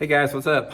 Hey guys, what's up?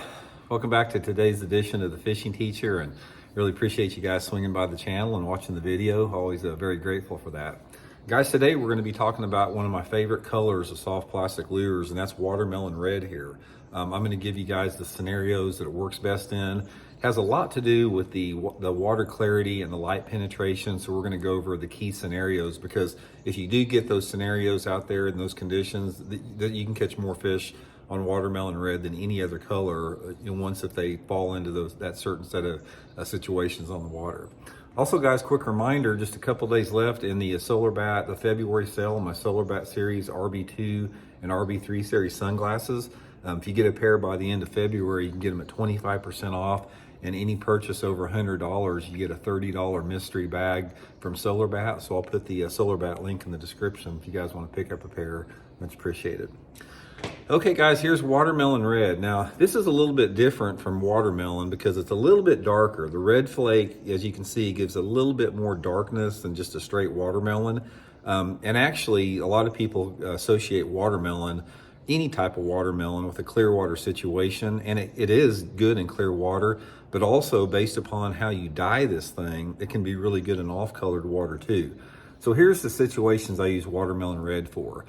Welcome back to today's edition of The Fishing Teacher, and really appreciate you guys swinging by the channel and watching the video. Always very grateful for that. Guys, today we're going to be talking about one of my favorite colors of soft plastic lures, and that's watermelon red here. I'm going to give you guys the scenarios that it works best in. It has a lot to do with the water clarity and the light penetration, so we're going to go over the key scenarios, because if you do get those scenarios out there in those conditions, that you can catch more fish on watermelon red than any other color, once if they fall into that certain set of situations on the water. Also, guys, quick reminder, just a couple days left in the Solar Bat, the February sale on my Solar Bat series RB2 and RB3 series sunglasses. If you get a pair by the end of February, you can get them at 25% off, and any purchase over $100, you get a $30 mystery bag from Solar Bat. So I'll put the Solar Bat link in the description if you guys want to pick up a pair. Much appreciated. Okay guys, here's watermelon red. Now this is a little bit different from watermelon because it's a little bit darker. The red flake, as you can see, gives a little bit more darkness than just a straight watermelon. And actually, a lot of people associate watermelon, any type of watermelon, with a clear water situation. And it is good in clear water, but also based upon how you dye this thing, it can be really good in off-colored water too. So here's the situations I use watermelon red for.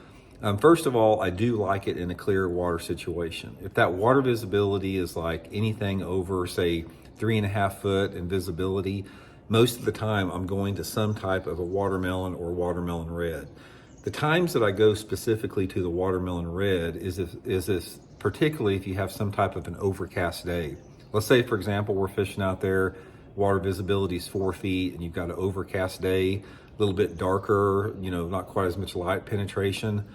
First of all, I do like it in a clear water situation. If that water visibility is like anything over, say, 3.5 foot in visibility, most of the time I'm going to some type of a watermelon or watermelon red. The times that I go specifically to the watermelon red is particularly if you have some type of an overcast day. Let's say, for example, we're fishing out there, water visibility is 4 feet, and you've got an overcast day, a little bit darker, not quite as much light penetration.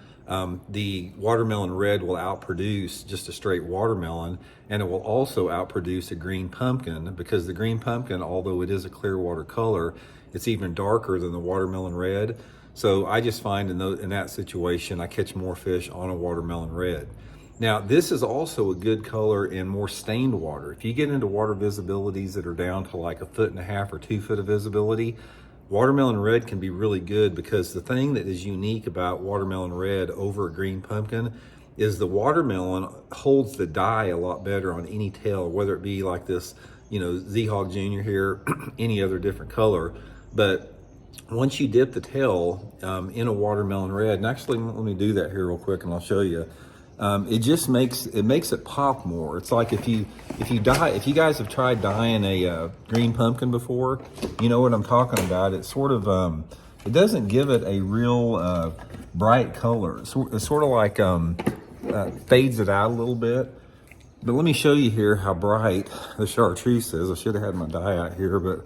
The watermelon red will outproduce just a straight watermelon, and it will also outproduce a green pumpkin, because the green pumpkin, although it is a clear water color, it's even darker than the watermelon red. So I just find in that situation, I catch more fish on a watermelon red. Now, this is also a good color in more stained water. If you get into water visibilities that are down to like 1.5 foot or 2 foot of visibility, watermelon red can be really good, because the thing that is unique about watermelon red over a green pumpkin is the watermelon holds the dye a lot better on any tail, whether it be like this, Z-Hog Jr. here, any other different color. But once you dip the tail in a watermelon red, and actually let me do that here real quick and I'll show you. It just makes it pop more. It's like if you guys have tried dyeing a green pumpkin before, you know what I'm talking about. It's sort of it doesn't give it a real bright color. It's sort of like fades it out a little bit. But let me show you here how bright the chartreuse is. I should have had my dye out here, but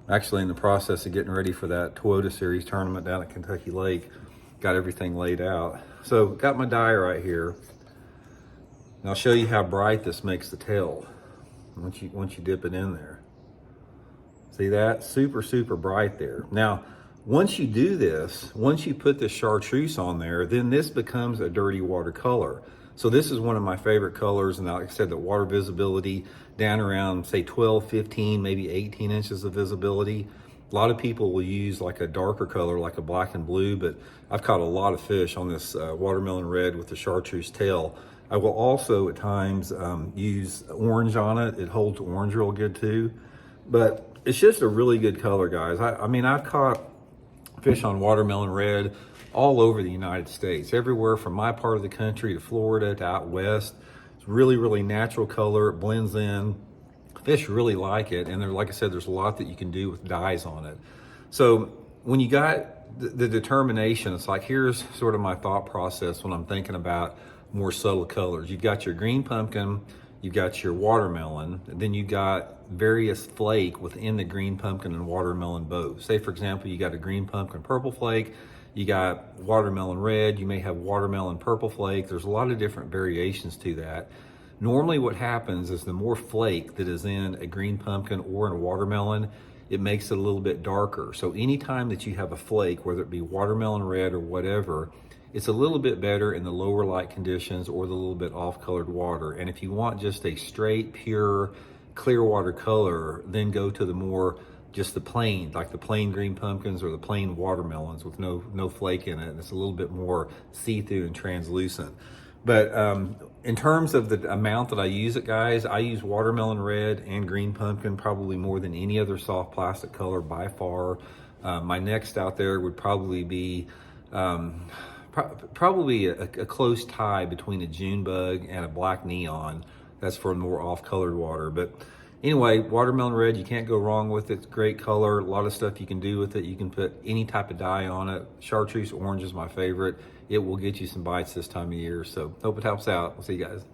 actually in the process of getting ready for that Toyota Series tournament down at Kentucky Lake, got everything laid out. So got my dye right here, and I'll show you how bright this makes the tail once you dip it in there. See that? Super, super bright there. Now, once you do this, once you put the chartreuse on there, then this becomes a dirty water color. So this is one of my favorite colors, and like I said, the water visibility down around, say, 12, 15, maybe 18 inches of visibility. A lot of people will use like a darker color, like a black and blue, but I've caught a lot of fish on this watermelon red with the chartreuse tail. I will also at times use orange on it. It holds orange real good too. But it's just a really good color, guys. I mean, I've caught fish on watermelon red all over the United States, everywhere from my part of the country to Florida to out west. It's really, really natural color. It blends in. Fish really like it, and like I said, there's a lot that you can do with dyes on it. So when you got the determination, it's like, here's sort of my thought process when I'm thinking about more subtle colors. You've got your green pumpkin, you've got your watermelon, and then you got various flake within the green pumpkin and watermelon both. Say, for example, you got a green pumpkin purple flake, you got watermelon red, you may have watermelon purple flake. There's a lot of different variations to that. Normally what happens is the more flake that is in a green pumpkin or in a watermelon, it makes it a little bit darker. So anytime that you have a flake, whether it be watermelon red or whatever, it's a little bit better in the lower light conditions or the little bit off-colored water. And if you want just a straight, pure, clear water color, then go to the more just the plain, like the plain green pumpkins or the plain watermelons with no flake in it. And it's a little bit more see-through and translucent. But in terms of the amount that I use it, guys, I use watermelon red and green pumpkin probably more than any other soft plastic color by far. My next out there would probably be probably a close tie between a June bug and a black neon. That's for more off-colored water. But anyway, watermelon red, you can't go wrong with it. It's great color. A lot of stuff you can do with it. You can put any type of dye on it. Chartreuse orange is my favorite. It will get you some bites this time of year. So hope it helps out. We'll see you guys.